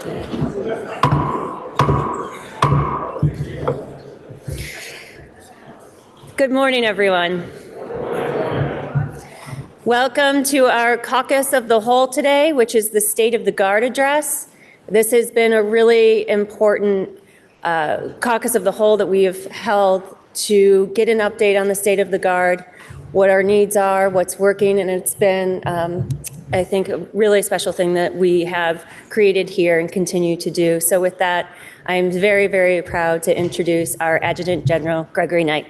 Good morning, everyone. Welcome to our Caucus of the Whole today, which is the State of the Guard address. This has been a really important Caucus of the Whole that we have held to get an update on the state of the Guard, what our needs are, what's working, and it's been, I think, a really special thing that we have created here and continue to do. So with that, I am very, very proud to introduce our Adjutant General, Gregory Knight.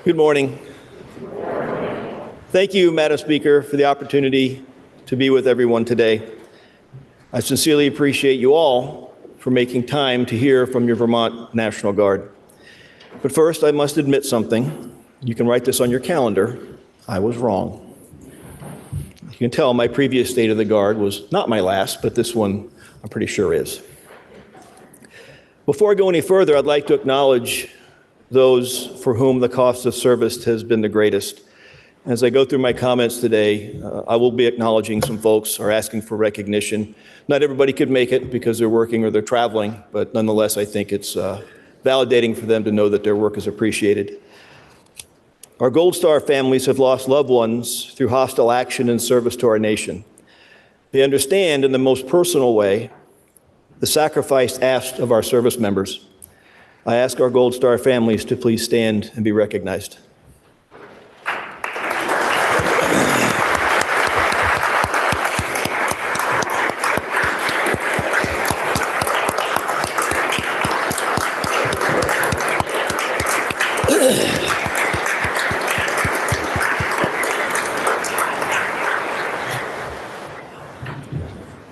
Good morning. Thank you, Madam Speaker, for the opportunity to be with everyone today. I sincerely appreciate you all for making time to hear from your Vermont National Guard. But first, I must admit something. You can write this on your calendar. I was wrong. You can tell my previous State of the Guard was not my last, but this one I'm pretty sure is. Before I go any further, I'd like to acknowledge those for whom the cost of service has been the greatest. As I go through my comments today, I will be acknowledging some folks or asking for recognition. Not everybody could make it because they're working or they're traveling, but nonetheless, I think it's validating for them to know that their work is appreciated. Our Gold Star families have lost loved ones through hostile action in service to our nation. They understand in the most personal way the sacrifice asked of our service members. I ask our Gold Star families to please stand and be recognized.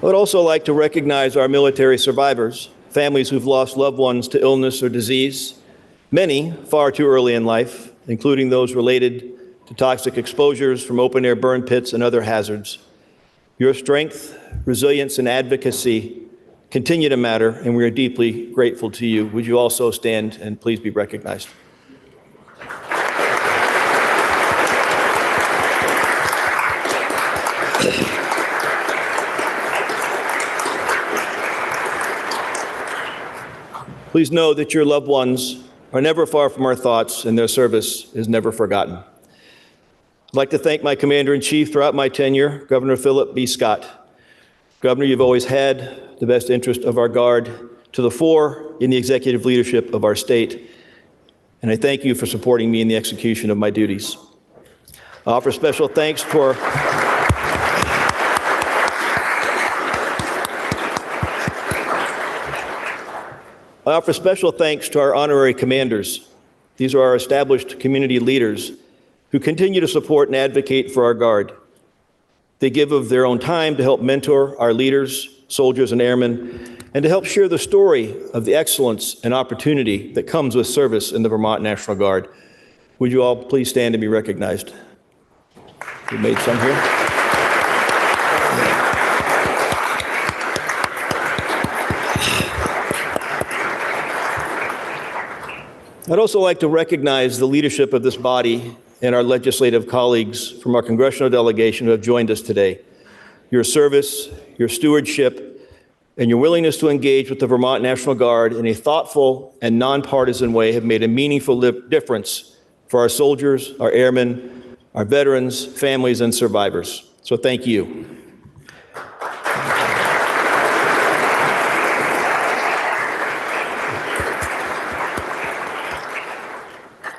I would also like to recognize our military survivors, families who've lost loved ones to illness or disease, many far too early in life, including those related to toxic exposures from open-air burn pits and other hazards. Your strength, resilience, and advocacy continue to matter, and we are deeply grateful to you. Would you also stand and please be recognized? Please know that your loved ones are never far from our thoughts and their service is never forgotten. I'd like to thank my Commander-in-Chief throughout my tenure, Governor Philip B. Scott. Governor, you've always had the best interest of our Guard to the fore in the executive leadership of our state, and I thank you for supporting me in the execution of my duties. I offer special thanks to our honorary commanders. These are our established community leaders who continue to support and advocate for our Guard. They give of their own time to help mentor our leaders, soldiers, and airmen, and to help share the story of the excellence and opportunity that comes with service in the Vermont National Guard. Would you all please stand and be recognized? We made some here. I'd also like to recognize the leadership of this body and our legislative colleagues from our congressional delegation who have joined us today. Your service, your stewardship, and your willingness to engage with the Vermont National Guard in a thoughtful and nonpartisan way have made a meaningful difference for our soldiers, our airmen, our veterans, families, and survivors. So thank you.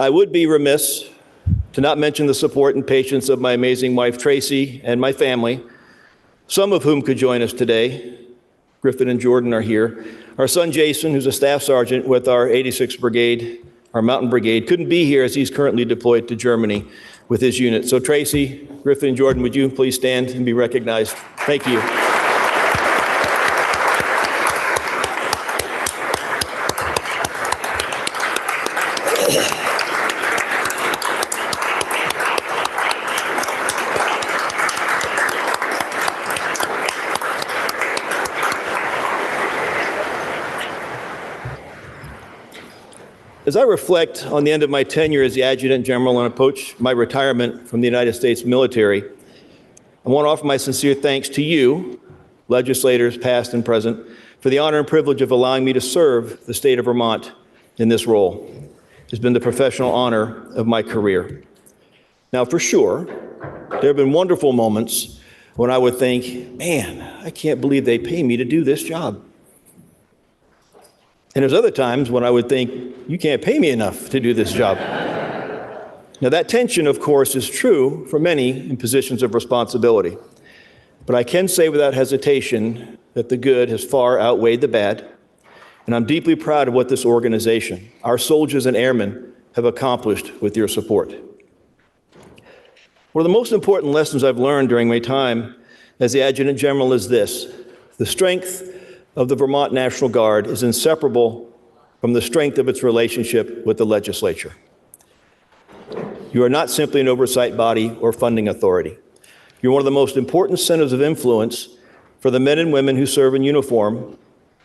I would be remiss to not mention the support and patience of my amazing wife, Tracy, and my family, some of whom could join us today. Griffin and Jordan are here. Our son, Jason, who's a staff sergeant with our 86th Brigade, our Mountain Brigade, couldn't be here as he's currently deployed to Germany with his unit. So Tracy, Griffin, and Jordan, would you please stand and be recognized? Thank you. As I reflect on the end of my tenure as the Adjutant General and approach my retirement from the United States military, I want to offer my sincere thanks to you, legislators past and present, for the honor and privilege of allowing me to serve the state of Vermont in this role. It's been the professional honor of my career. Now, for sure, there have been wonderful moments when I would think, man, I can't believe they pay me to do this job. And there's other times when I would think, you can't pay me enough to do this job. Now, that tension, of course, is true for many in positions of responsibility. But I can say without hesitation that the good has far outweighed the bad. And I'm deeply proud of what this organization, our soldiers and airmen, have accomplished with your support. One of the most important lessons I've learned during my time as the Adjutant General is this: the strength of the Vermont National Guard is inseparable from the strength of its relationship with the legislature. You are not simply an oversight body or funding authority. You're one of the most important centers of influence for the men and women who serve in uniform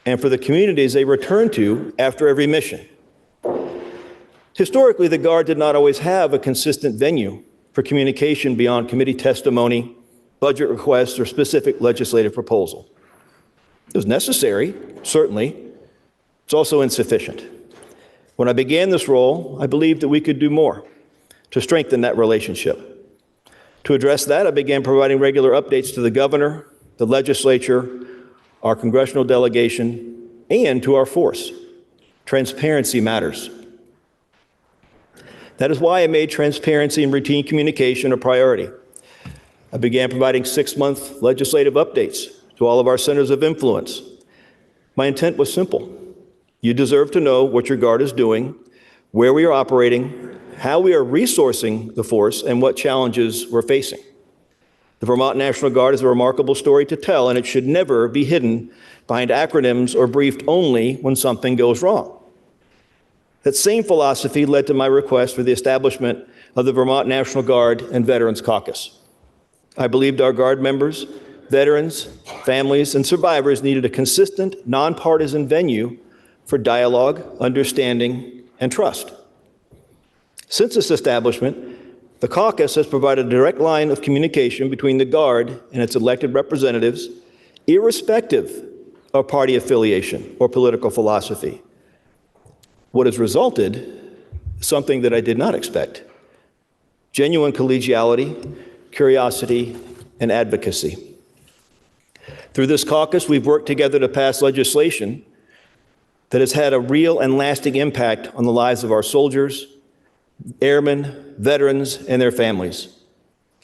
and for the communities they return to after every mission. Historically, the Guard did not always have a consistent venue for communication beyond committee testimony, budget requests, or specific legislative proposal. It was necessary, certainly. It's also insufficient. When I began this role, I believed that we could do more to strengthen that relationship. To address that, I began providing regular updates to the governor, the legislature, our congressional delegation, and to our force. Transparency matters. That is why I made transparency and routine communication a priority. I began providing 6-month legislative updates to all of our centers of influence. My intent was simple. You deserve to know what your Guard is doing, where we are operating, how we are resourcing the force, and what challenges we're facing. The Vermont National Guard is a remarkable story to tell, and it should never be hidden behind acronyms or briefed only when something goes wrong. That same philosophy led to my request for the establishment of the Vermont National Guard and Veterans Caucus. I believed our Guard members, veterans, families, and survivors needed a consistent, nonpartisan venue for dialogue, understanding, and trust. Since its establishment, the caucus has provided a direct line of communication between the Guard and its elected representatives, irrespective of party affiliation or political philosophy. What has resulted is something that I did not expect: genuine collegiality, curiosity, and advocacy. Through this caucus, we've worked together to pass legislation that has had a real and lasting impact on the lives of our soldiers, airmen, veterans, and their families.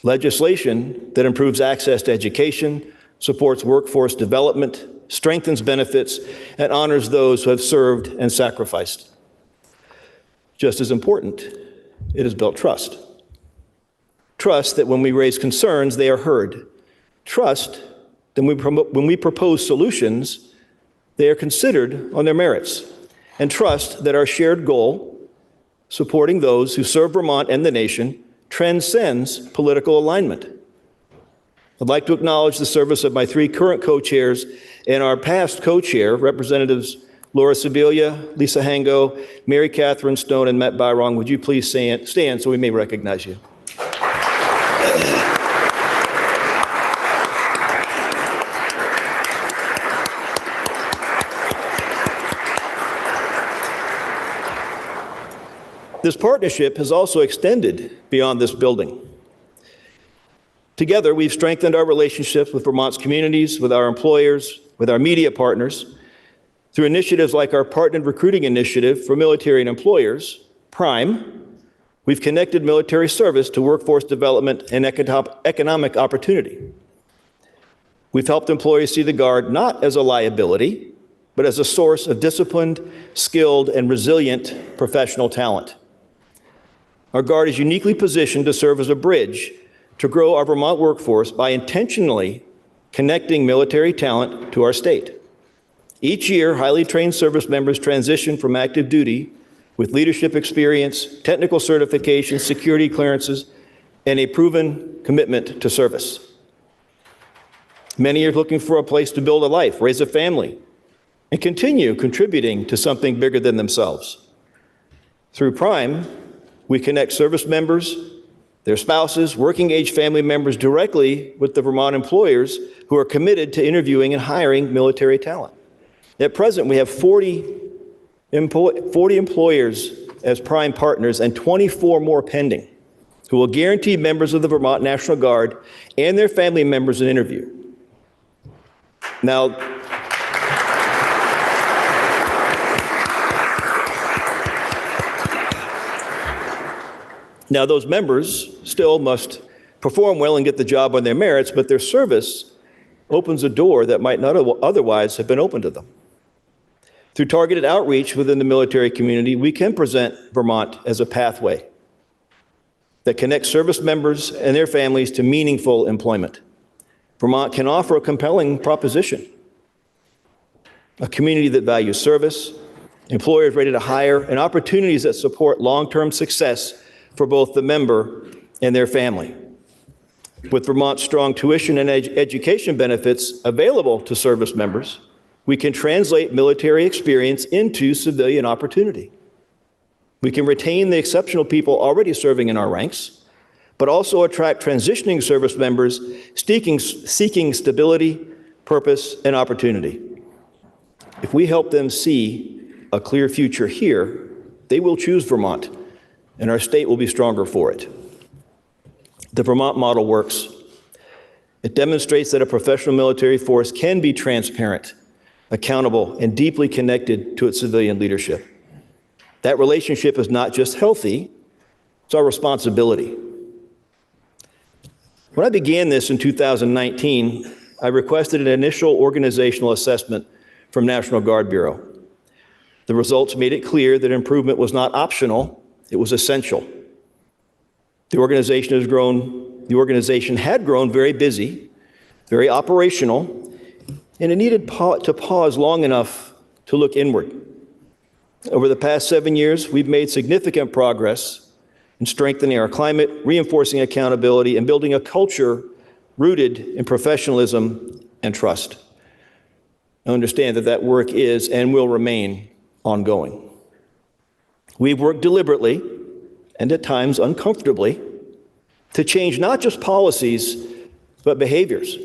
Legislation that improves access to education, supports workforce development, strengthens benefits, and honors those who have served and sacrificed. Just as important, it has built trust. Trust that when we raise concerns, they are heard. Trust that when we propose solutions, they are considered on their merits. And trust that our shared goal, supporting those who serve Vermont and the nation, transcends political alignment. I'd like to acknowledge the service of my 3 current co-chairs and our past co-chair, Representatives Laura Sibilia, Lisa Hango, Mary Catherine Stone, and Matt Byrong. Would you please stand so we may recognize you? This partnership has also extended beyond this building. Together, we've strengthened our relationships with Vermont's communities, with our employers, with our media partners, through initiatives like our Partnered Recruiting Initiative for Military and Employers, PRIME. We've connected military service to workforce development and economic opportunity. We've helped employees see the Guard not as a liability, but as a source of disciplined, skilled, and resilient professional talent. Our Guard is uniquely positioned to serve as a bridge to grow our Vermont workforce by intentionally connecting military talent to our state. Each year, highly trained service members transition from active duty with leadership experience, technical certifications, security clearances, and a proven commitment to service. Many are looking for a place to build a life, raise a family, and continue contributing to something bigger than themselves. Through Prime, we connect service members, their spouses, working-age family members directly with the Vermont employers who are committed to interviewing and hiring military talent. At present, we have 40 employers as Prime partners and 24 more pending, who will guarantee members of the Vermont National Guard and their family members an interview. Now, those members still must perform well and get the job on their merits, but their service opens a door that might not otherwise have been open to them. Through targeted outreach within the military community, we can present Vermont as a pathway that connects service members and their families to meaningful employment. Vermont can offer a compelling proposition: a community that values service, employers ready to hire, and opportunities that support long-term success for both the member and their family. With Vermont's strong tuition and education benefits available to service members, we can translate military experience into civilian opportunity. We can retain the exceptional people already serving in our ranks, but also attract transitioning service members seeking stability, purpose, and opportunity. If we help them see a clear future here, they will choose Vermont, and our state will be stronger for it. The Vermont model works. It demonstrates that a professional military force can be transparent, accountable, and deeply connected to its civilian leadership. That relationship is not just healthy, it's our responsibility. When I began this in 2019, I requested an initial organizational assessment from National Guard Bureau. The results made it clear that improvement was not optional, it was essential. The organization had grown very busy, very operational, and it needed to pause long enough to look inward. Over the past 7 years, we've made significant progress in strengthening our climate, reinforcing accountability, and building a culture rooted in professionalism and trust. I understand that work is and will remain ongoing. We've worked deliberately, and at times uncomfortably, to change not just policies, but behaviors,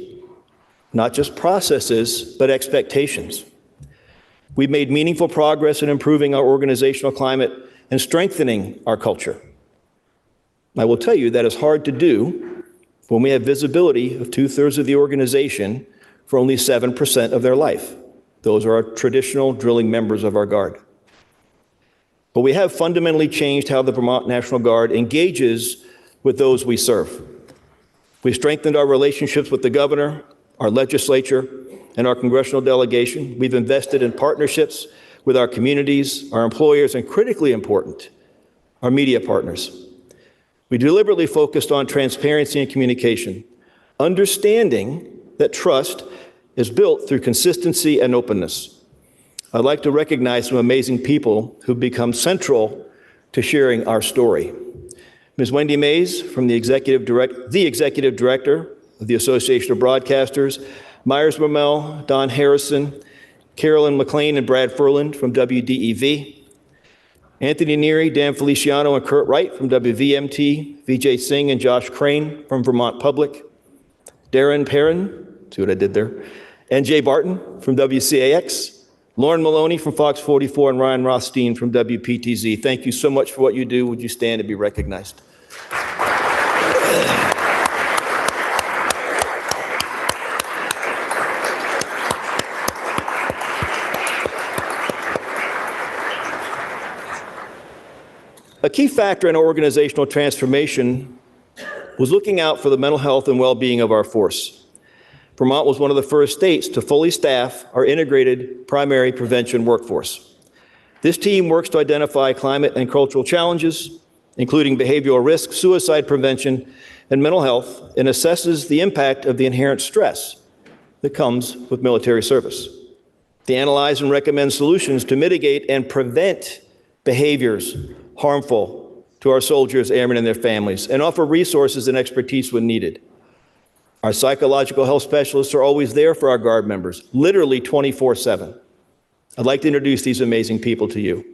not just processes, but expectations. We've made meaningful progress in improving our organizational climate and strengthening our culture. I will tell you that is hard to do when we have visibility of 2/3 of the organization for only 7% of their life. Those are our traditional drilling members of our Guard. But we have fundamentally changed how the Vermont National Guard engages with those we serve. We've strengthened our relationships with the governor, our legislature, and our congressional delegation. We've invested in partnerships with our communities, our employers, and critically important, our media partners. We deliberately focused on transparency and communication, understanding that trust is built through consistency and openness. I'd like to recognize some amazing people who've become central to sharing our story. Ms. Wendy Mays, from the executive director of the Association of Broadcasters, Myers Bromell, Don Harrison, Carolyn McLean, and Brad Furland from WDEV, Anthony Neary, Dan Feliciano, and Kurt Wright from WVMT, Vijay Singh and Josh Crane from Vermont Public, Darren Perrin, see what I did there, and Jay Barton from WCAX, Lauren Maloney from Fox 44, and Ryan Rothstein from WPTZ. Thank you so much for what you do. Would you stand and be recognized? A key factor in our organizational transformation was looking out for the mental health and well-being of our force. Vermont was one of the first states to fully staff our integrated primary prevention workforce. This team works to identify climate and cultural challenges, including behavioral risk, suicide prevention, and mental health, and assesses the impact of the inherent stress that comes with military service. They analyze and recommend solutions to mitigate and prevent behaviors harmful to our soldiers, airmen, and their families, and offer resources and expertise when needed. Our psychological health specialists are always there for our Guard members, literally 24/7. I'd like to introduce these amazing people to you.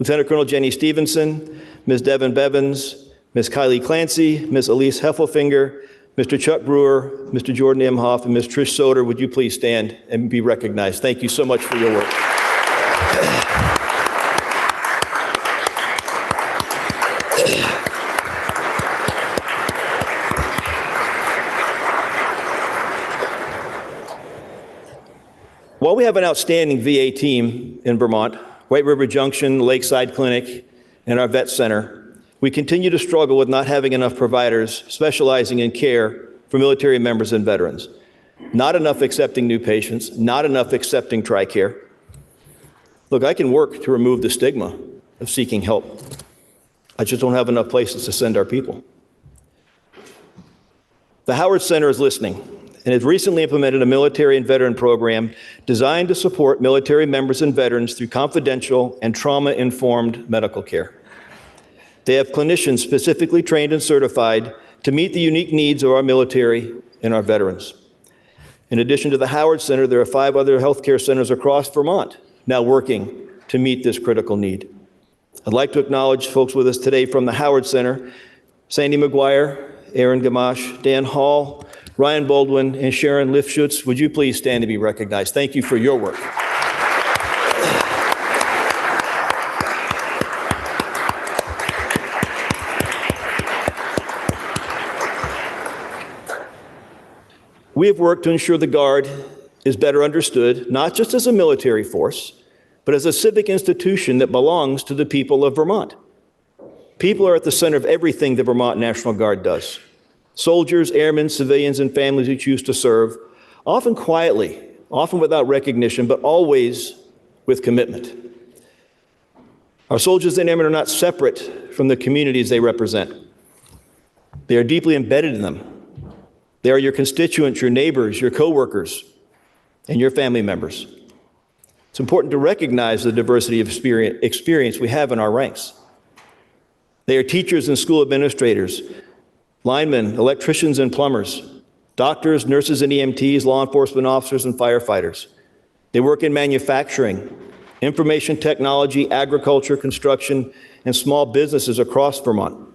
Lieutenant Colonel Jenny Stevenson, Ms. Devin Bevins, Ms. Kylie Clancy, Ms. Elise Heffelfinger, Mr. Chuck Brewer, Mr. Jordan Imhoff, and Ms. Trish Soder, would you please stand and be recognized? Thank you so much for your work. While we have an outstanding VA team in Vermont, White River Junction, Lakeside Clinic, and our vet center, we continue to struggle with not having enough providers specializing in care for military members and veterans. Not enough accepting new patients, not enough accepting TRICARE. Look, I can work to remove the stigma of seeking help. I just don't have enough places to send our people. The Howard Center is listening and has recently implemented a military and veteran program designed to support military members and veterans through confidential and trauma-informed medical care. They have clinicians specifically trained and certified to meet the unique needs of our military and our veterans. In addition to the Howard Center, there are 5 other healthcare centers across Vermont now working to meet this critical need. I'd like to acknowledge folks with us today from the Howard Center: Sandy McGuire, Aaron Gamache, Dan Hall, Ryan Baldwin, and Sharon Lifshutz. Would you please stand to be recognized? Thank you for your work. We have worked to ensure the Guard is better understood, not just as a military force, but as a civic institution that belongs to the people of Vermont. People are at the center of everything the Vermont National Guard does. Soldiers, airmen, civilians, and families who choose to serve, often quietly, often without recognition, but always with commitment. Our soldiers and airmen are not separate from the communities they represent. They are deeply embedded in them. They are your constituents, your neighbors, your coworkers, and your family members. It's important to recognize the diversity of experience we have in our ranks. They are teachers and school administrators, linemen, electricians and plumbers, doctors, nurses and EMTs, law enforcement officers and firefighters. They work in manufacturing, information technology, agriculture, construction, and small businesses across Vermont.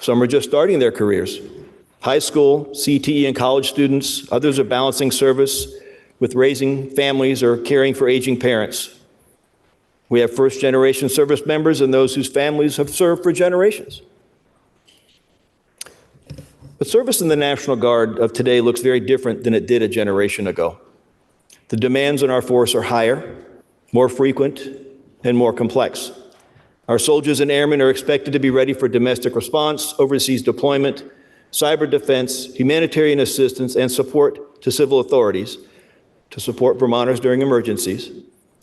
Some are just starting their careers. High school, CTE, and college students. Others are balancing service with raising families or caring for aging parents. We have first-generation service members and those whose families have served for generations. But service in the National Guard of today looks very different than it did a generation ago. The demands on our force are higher, more frequent, and more complex. Our soldiers and airmen are expected to be ready for domestic response, overseas deployment, cyber defense, humanitarian assistance, and support to civil authorities to support Vermonters during emergencies,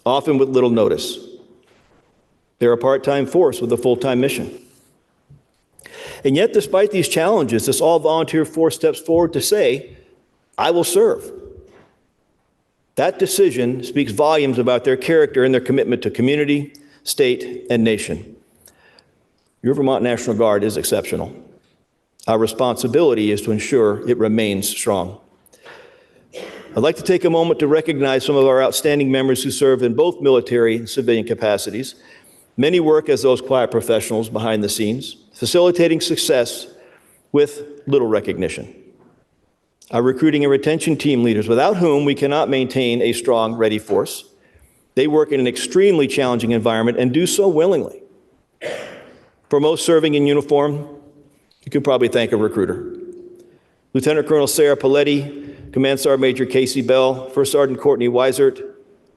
often with little notice. They're a part-time force with a full-time mission. And yet, despite these challenges, this all-volunteer force steps forward to say, "I will serve." That decision speaks volumes about their character and their commitment to community, state, and nation. Your Vermont National Guard is exceptional. Our responsibility is to ensure it remains strong. I'd like to take a moment to recognize some of our outstanding members who serve in both military and civilian capacities. Many work as those quiet professionals behind the scenes, facilitating success with little recognition. Our recruiting and retention team leaders, without whom we cannot maintain a strong, ready force. They work in an extremely challenging environment and do so willingly. For most serving in uniform, you could probably thank a recruiter. Lieutenant Colonel Sarah Paletti, Command Sergeant Major Casey Bell, First Sergeant Courtney Weisert,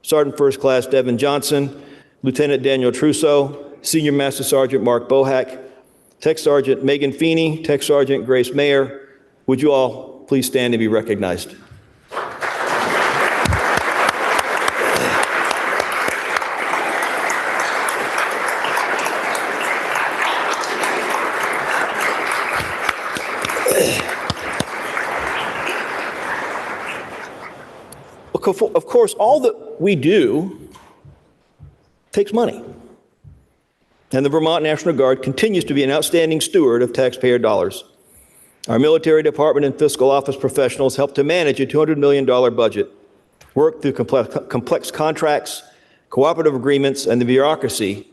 Sergeant First Class Devin Johnson, Lieutenant Daniel Trusso, Senior Master Sergeant Mark Bohack, Tech Sergeant Megan Feeney, Tech Sergeant Grace Mayer. Would you all please stand and be recognized? Of course, all that we do takes money. And the Vermont National Guard continues to be an outstanding steward of taxpayer dollars. Our military department and fiscal office professionals help to manage a $200 million budget, work through complex contracts, cooperative agreements, and the bureaucracy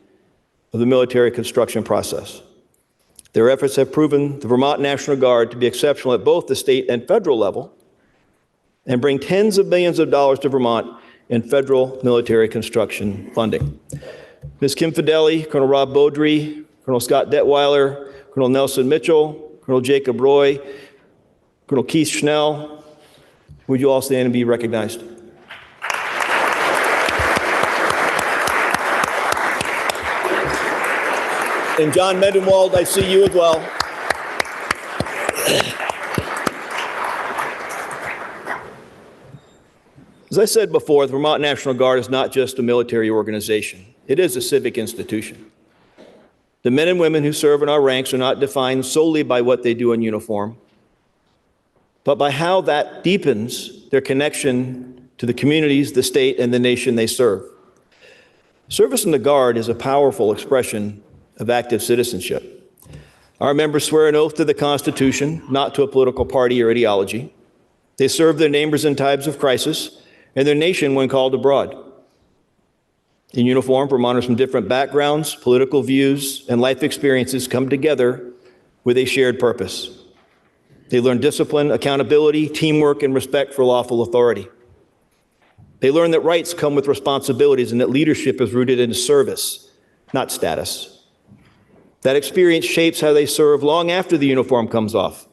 of the military construction process. Their efforts have proven the Vermont National Guard to be exceptional at both the state and federal level and bring tens of millions of dollars to Vermont in federal military construction funding. Ms. Kim Fideli, Colonel Rob Beaudry, Colonel Scott Detweiler, Colonel Nelson Mitchell, Colonel Jacob Roy, Colonel Keith Schnell, would you all stand and be recognized? And John Mendenwald, I see you as well. As I said before, the Vermont National Guard is not just a military organization. It is a civic institution. The men and women who serve in our ranks are not defined solely by what they do in uniform, but by how that deepens their connection to the communities, the state, and the nation they serve. Service in the Guard is a powerful expression of active citizenship. Our members swear an oath to the Constitution, not to a political party or ideology. They serve their neighbors in times of crisis and their nation when called abroad. In uniform, Vermonters from different backgrounds, political views, and life experiences come together with a shared purpose. They learn discipline, accountability, teamwork, and respect for lawful authority. They learn that rights come with responsibilities and that leadership is rooted in service, not status. That experience shapes how they serve long after the uniform comes off.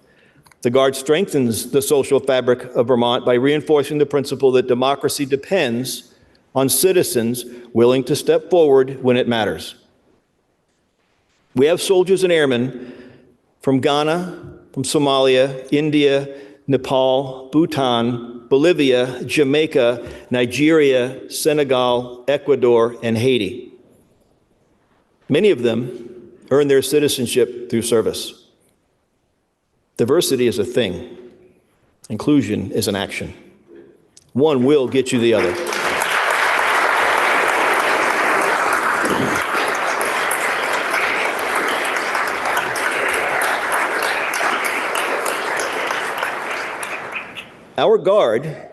The Guard strengthens the social fabric of Vermont by reinforcing the principle that democracy depends on citizens willing to step forward when it matters. We have soldiers and airmen from Ghana, from Somalia, India, Nepal, Bhutan, Bolivia, Jamaica, Nigeria, Senegal, Ecuador, and Haiti. Many of them earn their citizenship through service. Diversity is a thing. Inclusion is an action. One will get you the other. Our Guard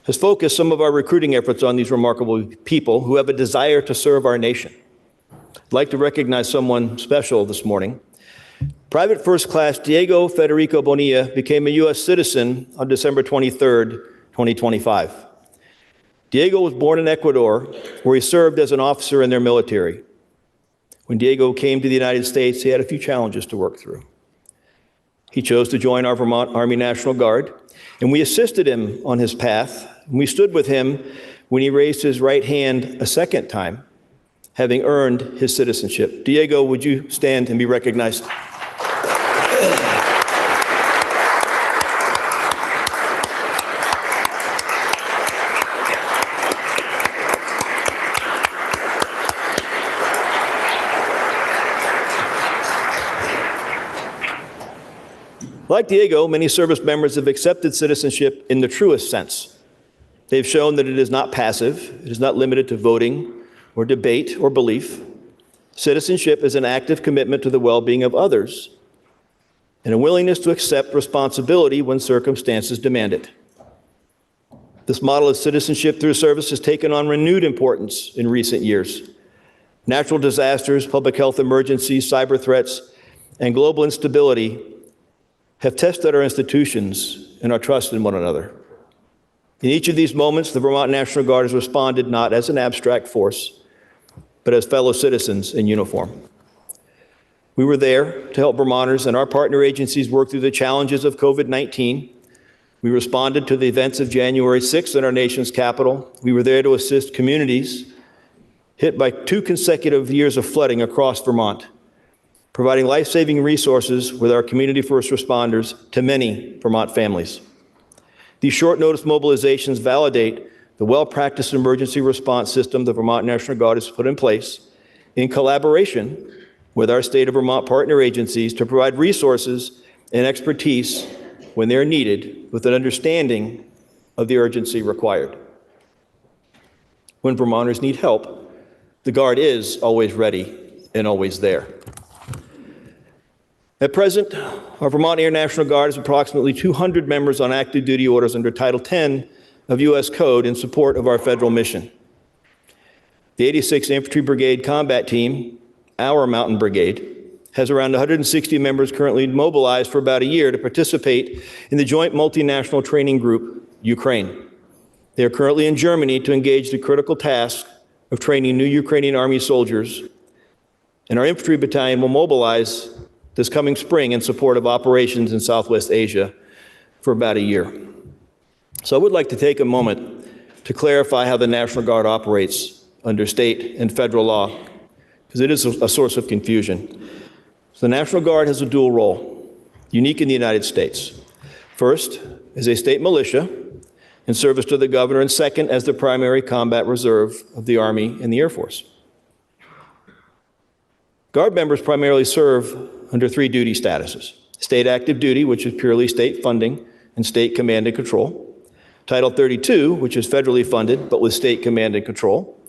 has focused some of our recruiting efforts on these remarkable people who have a desire to serve our nation. I'd like to recognize someone special this morning. Private First Class Diego Federico Bonilla became a U.S. citizen on December 23rd, 2025. Diego was born in Ecuador, where he served as an officer in their military. When Diego came to the United States, he had a few challenges to work through. He chose to join our Vermont Army National Guard, and we assisted him on his path. We stood with him when he raised his right hand a second time, having earned his citizenship. Diego, would you stand and be recognized? Like Diego, many service members have accepted citizenship in the truest sense. They've shown that it is not passive, it is not limited to voting or debate or belief. Citizenship is an active commitment to the well-being of others and a willingness to accept responsibility when circumstances demand it. This model of citizenship through service has taken on renewed importance in recent years. Natural disasters, public health emergencies, cyber threats, and global instability have tested our institutions and our trust in one another. In each of these moments, the Vermont National Guard has responded not as an abstract force, but as fellow citizens in uniform. We were there to help Vermonters and our partner agencies work through the challenges of COVID-19. We responded to the events of January 6th in our nation's capital. We were there to assist communities hit by 2 consecutive years of flooding across Vermont, providing life-saving resources with our community first responders to many Vermont families. These short-notice mobilizations validate the well-practiced emergency response system the Vermont National Guard has put in place in collaboration with our state of Vermont partner agencies to provide resources and expertise when they're needed with an understanding of the urgency required. When Vermonters need help, the Guard is always ready and always there. At present, our Vermont Air National Guard has approximately 200 members on active duty orders under Title 10 of U.S. Code in support of our federal mission. The 86th Infantry Brigade Combat Team our Mountain Brigade, has around 160 members currently mobilized for about a year to participate in the joint multinational training group, Ukraine. They are currently in Germany to engage the critical task of training new Ukrainian army soldiers, and our infantry battalion will mobilize this coming spring in support of operations in Southwest Asia for about a year. So I would like to take a moment to clarify how the National Guard operates under state and federal law, because it is a source of confusion. So the National Guard has a dual role, unique in the United States. First, as a state militia in service to the governor, and second, as the primary combat reserve of the Army and the Air Force. Guard members primarily serve under three duty statuses: state active duty, which is purely state funding and state command and control; Title 32, which is federally funded but with state command and control;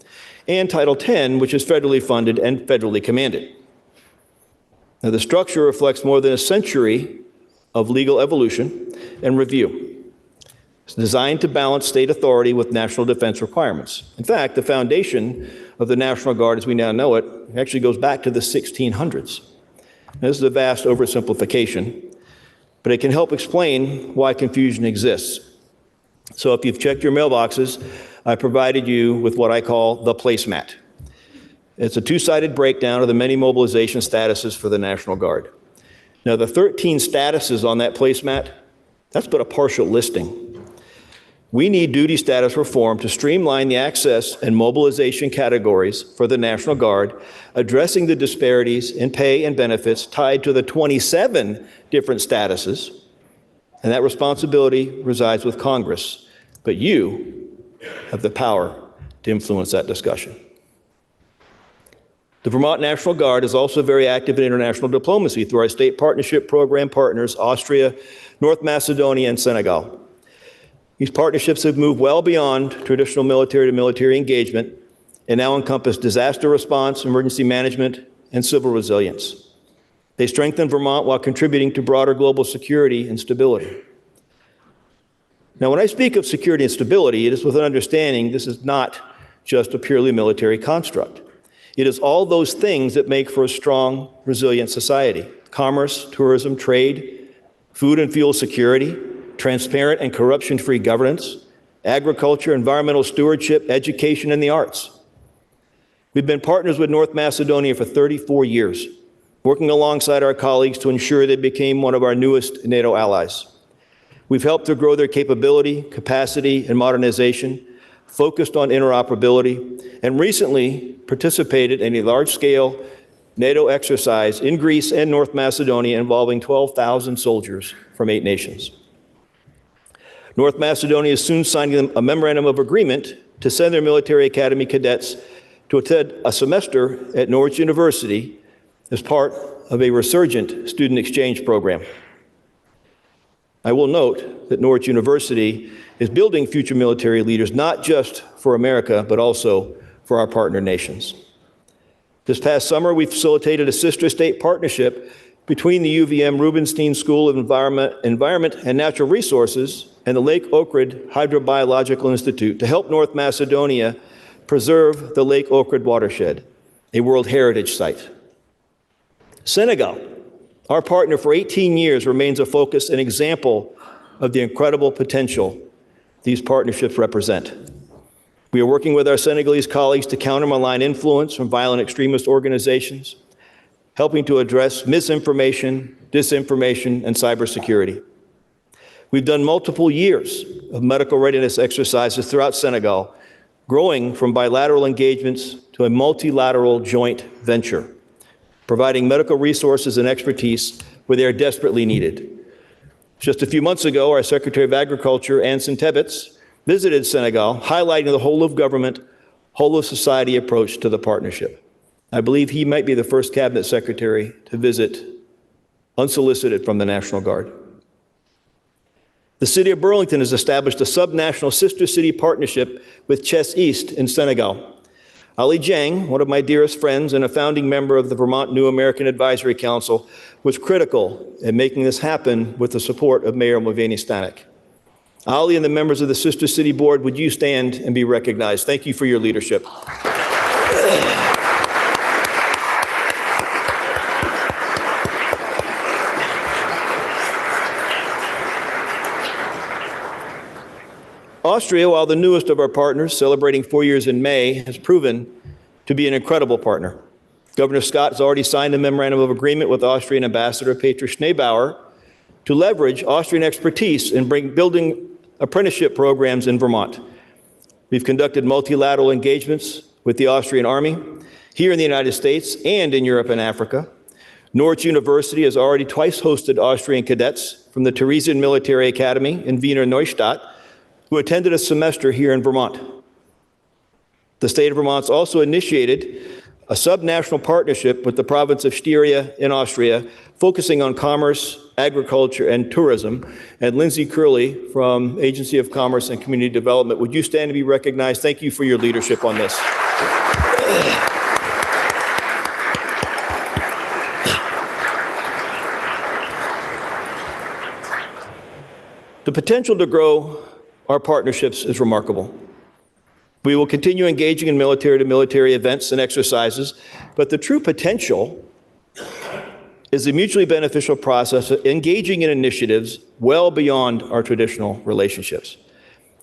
and Title 10, which is federally funded and federally commanded. Now, the structure reflects more than a century of legal evolution and review. It's designed to balance state authority with national defense requirements. In fact, the foundation of the National Guard, as we now know it, actually goes back to the 1600s. Now, this is a vast oversimplification, but it can help explain why confusion exists. So if you've checked your mailboxes, I provided you with what I call the placemat. It's a two-sided breakdown of the many mobilization statuses for the National Guard. Now, the 13 statuses on that placemat, that's but a partial listing. We need duty status reform to streamline the access and mobilization categories for the National Guard, addressing the disparities in pay and benefits tied to the 27 different statuses. And that responsibility resides with Congress. But you have the power to influence that discussion. The Vermont National Guard is also very active in international diplomacy through our state partnership program partners, Austria, North Macedonia, and Senegal. These partnerships have moved well beyond traditional military-to-military engagement and now encompass disaster response, emergency management, and civil resilience. They strengthen Vermont while contributing to broader global security and stability. Now, when I speak of security and stability, it is with an understanding this is not just a purely military construct. It is all those things that make for a strong, resilient society: commerce, tourism, trade, food and fuel security, transparent and corruption-free governance, agriculture, environmental stewardship, education, and the arts. We've been partners with North Macedonia for 34 years, working alongside our colleagues to ensure they became one of our newest NATO allies. We've helped to grow their capability, capacity, and modernization, focused on interoperability, and recently participated in a large-scale NATO exercise in Greece and North Macedonia involving 12,000 soldiers from 8 nations. North Macedonia is soon signing a memorandum of agreement to send their military academy cadets to attend a semester at Norwich University as part of a resurgent student exchange program. I will note that Norwich University is building future military leaders not just for America, but also for our partner nations. This past summer, we facilitated a sister state partnership between the UVM Rubenstein School of Environment and Natural Resources and the Lake Ohrid Hydrobiological Institute to help North Macedonia preserve the Lake Ohrid watershed, a World Heritage Site. Senegal, our partner for 18 years, remains a focus and example of the incredible potential these partnerships represent. We are working with our Senegalese colleagues to counter malign influence from violent extremist organizations, helping to address misinformation, disinformation, and cybersecurity. We've done multiple years of medical readiness exercises throughout Senegal, growing from bilateral engagements to a multilateral joint venture, providing medical resources and expertise where they are desperately needed. Just a few months ago, our Secretary of Agriculture, Anson Tebbets, visited Senegal, highlighting the whole of government, whole of society approach to the partnership. I believe he might be the first cabinet secretary to visit unsolicited from the National Guard. The city of Burlington has established a subnational sister city partnership with Chess East in Senegal. Ali Jang, one of my dearest friends and a founding member of the Vermont New American Advisory Council, was critical in making this happen with the support of Mayor Mulvaney Stanek. Ali and the members of the Sister City Board, would you stand and be recognized? Thank you for your leadership. Austria, while the newest of our partners, celebrating 4 years in May, has proven to be an incredible partner. Governor Scott has already signed a memorandum of agreement with Austrian Ambassador Peter Schneebauer to leverage Austrian expertise in building apprenticeship programs in Vermont. We've conducted multilateral engagements with the Austrian Army here in the United States and in Europe and Africa. Norwich University has already twice hosted Austrian cadets from the Theresian Military Academy in Wiener Neustadt who attended a semester here in Vermont. The state of Vermont's also initiated a subnational partnership with the province of Styria in Austria, focusing on commerce, agriculture, and tourism. And Lindsay Curley from Agency of Commerce and Community Development, would you stand to be recognized? Thank you for your leadership on this. The potential to grow our partnerships is remarkable. We will continue engaging in military-to-military events and exercises, but the true potential is the mutually beneficial process of engaging in initiatives well beyond our traditional relationships.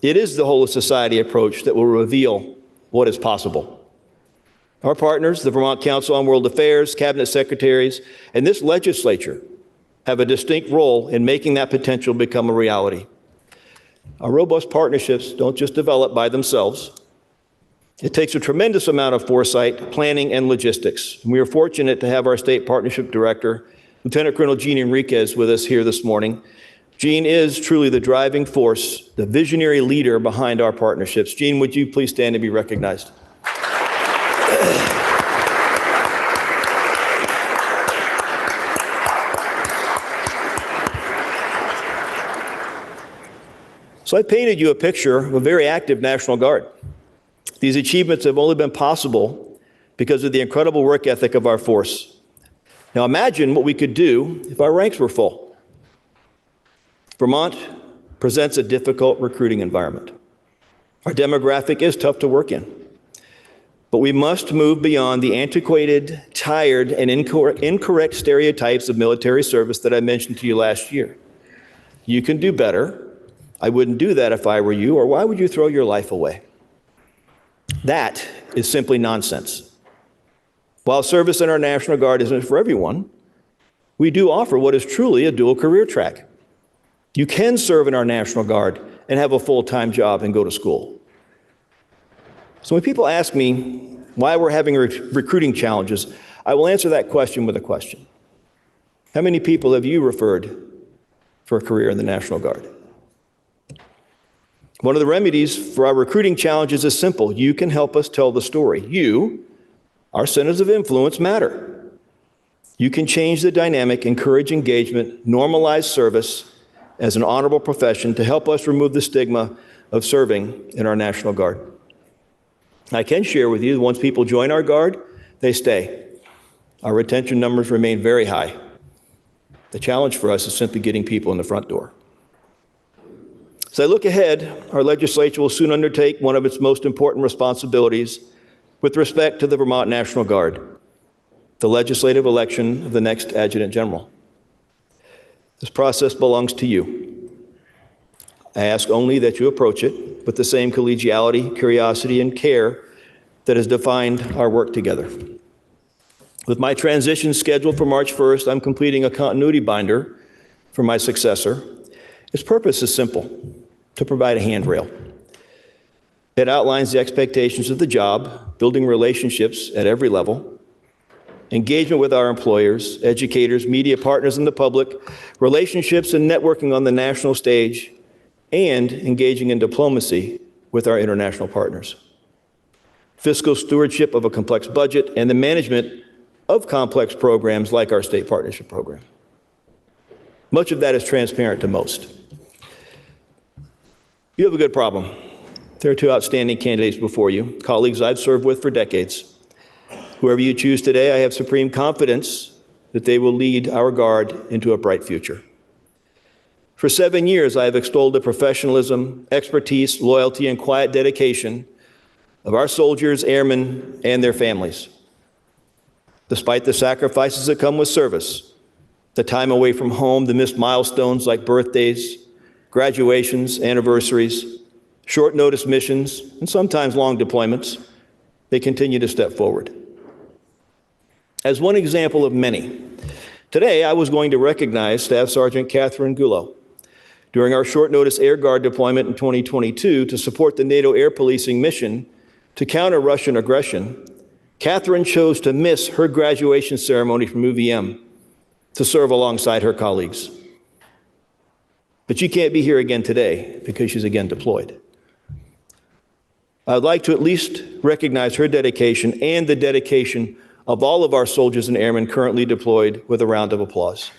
It is the whole of society approach that will reveal what is possible. Our partners, the Vermont Council on World Affairs, cabinet secretaries, and this legislature have a distinct role in making that potential become a reality. Our robust partnerships don't just develop by themselves. It takes a tremendous amount of foresight, planning, and logistics. And we are fortunate to have our State Partnership Director, Lieutenant Colonel Jean Enriquez, with us here this morning. Jean is truly the driving force, the visionary leader behind our partnerships. Jean, would you please stand and be recognized? So I painted you a picture of a very active National Guard. These achievements have only been possible because of the incredible work ethic of our force. Now imagine what we could do if our ranks were full. Vermont presents a difficult recruiting environment. Our demographic is tough to work in. But we must move beyond the antiquated, tired, and incorrect stereotypes of military service that I mentioned to you last year. You can do better. I wouldn't do that if I were you, or why would you throw your life away? That is simply nonsense. While service in our National Guard isn't for everyone, we do offer what is truly a dual career track. You can serve in our National Guard and have a full-time job and go to school. So when people ask me why we're having recruiting challenges, I will answer that question with a question. How many people have you referred for a career in the National Guard? One of the remedies for our recruiting challenges is simple. You can help us tell the story. You, our centers of influence, matter. You can change the dynamic, encourage engagement, normalize service as an honorable profession to help us remove the stigma of serving in our National Guard. I can share with you that once people join our Guard, they stay. Our retention numbers remain very high. The challenge for us is simply getting people in the front door. As I look ahead, our legislature will soon undertake one of its most important responsibilities with respect to the Vermont National Guard, the legislative election of the next Adjutant General. This process belongs to you. I ask only that you approach it with the same collegiality, curiosity, and care that has defined our work together. With my transition scheduled for March 1st, I'm completing a continuity binder for my successor. Its purpose is simple: to provide a handrail. It outlines the expectations of the job, building relationships at every level, engagement with our employers, educators, media partners, and the public, relationships and networking on the national stage, and engaging in diplomacy with our international partners. Fiscal stewardship of a complex budget and the management of complex programs like our state partnership program. Much of that is transparent to most. You have a good problem. There are two outstanding candidates before you, colleagues I've served with for decades. Whoever you choose today, I have supreme confidence that they will lead our Guard into a bright future. For 7 years, I have extolled the professionalism, expertise, loyalty, and quiet dedication of our soldiers, airmen, and their families. Despite the sacrifices that come with service, the time away from home, the missed milestones like birthdays, graduations, anniversaries, short notice missions, and sometimes long deployments, they continue to step forward. As one example of many, today I was going to recognize Staff Sergeant Catherine Gullo. During our short notice Air Guard deployment in 2022 to support the NATO air policing mission to counter Russian aggression, Catherine chose to miss her graduation ceremony from UVM to serve alongside her colleagues. But she can't be here again today because she's again deployed. I'd like to at least recognize her dedication and the dedication of all of our soldiers and airmen currently deployed with a round of applause.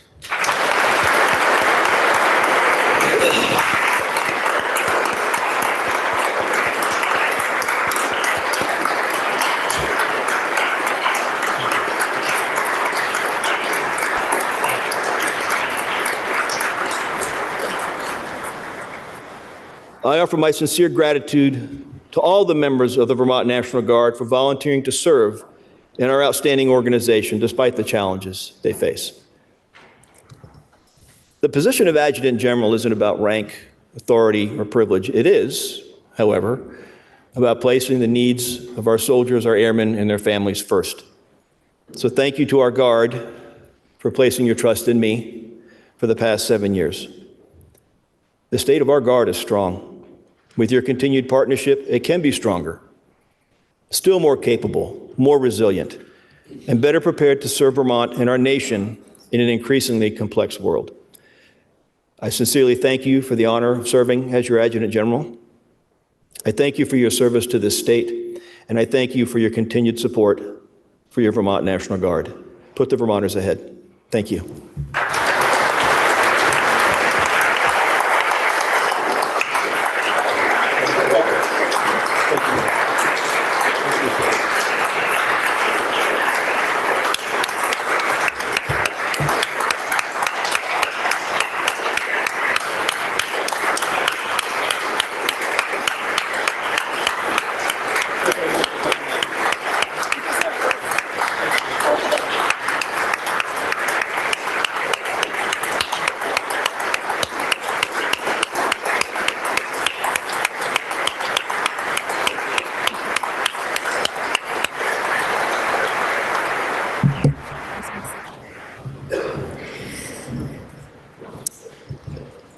I offer my sincere gratitude to all the members of the Vermont National Guard for volunteering to serve in our outstanding organization despite the challenges they face. The position of Adjutant General isn't about rank, authority, or privilege. It is, however, about placing the needs of our soldiers, our airmen, and their families first. So thank you to our Guard for placing your trust in me for the past 7 years. The state of our Guard is strong. With your continued partnership, it can be stronger, still more capable, more resilient, and better prepared to serve Vermont and our nation in an increasingly complex world. I sincerely thank you for the honor of serving as your Adjutant General. I thank you for your service to this state, and I thank you for your continued support for your Vermont National Guard. Put the Vermonters ahead. Thank you.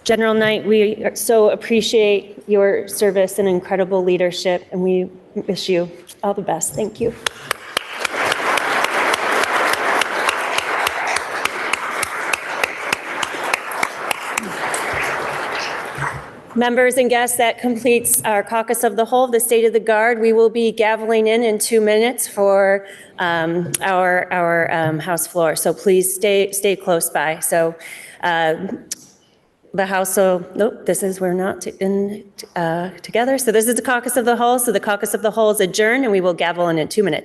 General Knight, we so appreciate your service and incredible leadership, and we wish you all the best. Thank you. Members and guests, that completes our Caucus of the Whole, the State of the Guard. We will be gaveling in 2 minutes for our House floor, so please stay close by. So. The House, so, nope, this is, we're not in together. So this is the Caucus of the Whole. So the Caucus of the Whole is adjourned, and we will gavel in 2 minutes.